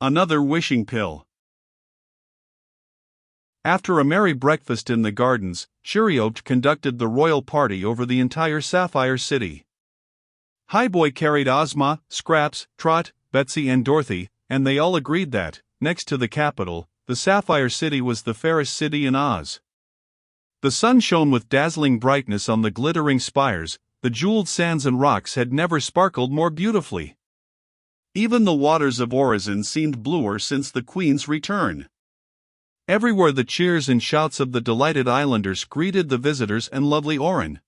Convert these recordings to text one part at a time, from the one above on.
Another wishing pill. After a merry breakfast in the gardens, Cheeriobed conducted the royal party over the entire Sapphire City. Highboy carried Ozma, Scraps, Trot, Betsy and Dorothy, and they all agreed that, next to the capital, the Sapphire City was the fairest city in Oz. The sun shone with dazzling brightness on the glittering spires, the jeweled sands and rocks had never sparkled more beautifully. Even the waters of Orosin seemed bluer since the Queen's return. Everywhere the cheers and shouts of the delighted islanders greeted the visitors and lovely Orin.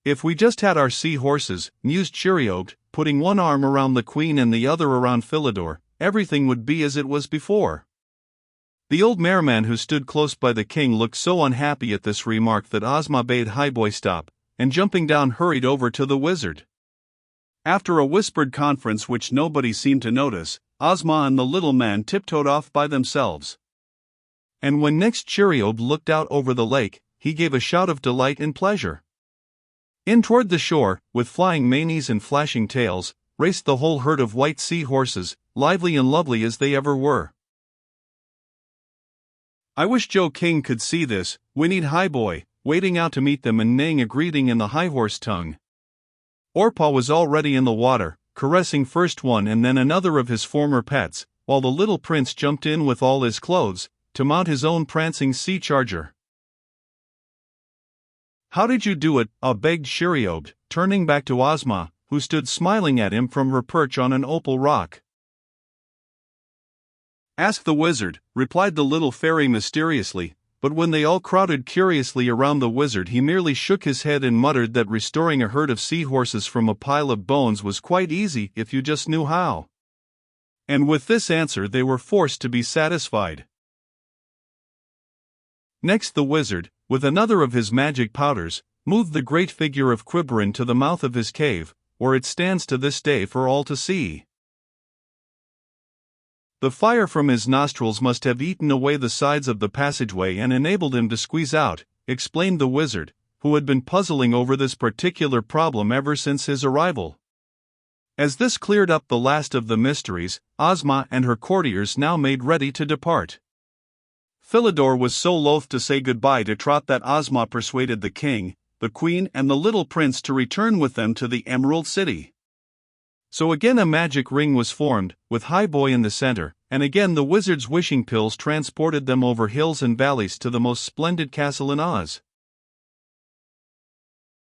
"If we just had our sea horses," mused Cheeriobed, putting one arm around the Queen and the other around Philidor, "everything would be as it was before." The old mareman who stood close by the king looked so unhappy at this remark that Ozma bade Highboy stop, and jumping down hurried over to the wizard. After a whispered conference which nobody seemed to notice, Ozma and the little man tiptoed off by themselves. And when next Cheeriobed looked out over the lake, he gave a shout of delight and pleasure. In toward the shore, with flying manes and flashing tails, raced the whole herd of white sea horses, lively and lovely as they ever were. "I wish Joe King could see this," whinnied Highboy, wading out to meet them and neighing a greeting in the high horse tongue. Orpaw was already in the water, caressing first one and then another of his former pets, while the little prince jumped in with all his clothes, to mount his own prancing sea charger. "How did you do it?" begged Cheeriobed, turning back to Ozma, who stood smiling at him from her perch on an opal rock. "Ask the wizard," replied the little fairy mysteriously, but when they all crowded curiously around the wizard he merely shook his head and muttered that restoring a herd of seahorses from a pile of bones was quite easy if you just knew how. And with this answer they were forced to be satisfied. Next the wizard, with another of his magic powders, moved the great figure of Quiberon to the mouth of his cave, where it stands to this day for all to see. The fire from his nostrils must have eaten away the sides of the passageway and enabled him to squeeze out, explained the wizard, who had been puzzling over this particular problem ever since his arrival. As this cleared up the last of the mysteries, Ozma and her courtiers now made ready to depart. Philidor was so loath to say goodbye to Trot that Ozma persuaded the king, the queen and the little prince to return with them to the Emerald City. So again a magic ring was formed, with Highboy in the center, and again the wizard's wishing pills transported them over hills and valleys to the most splendid castle in Oz.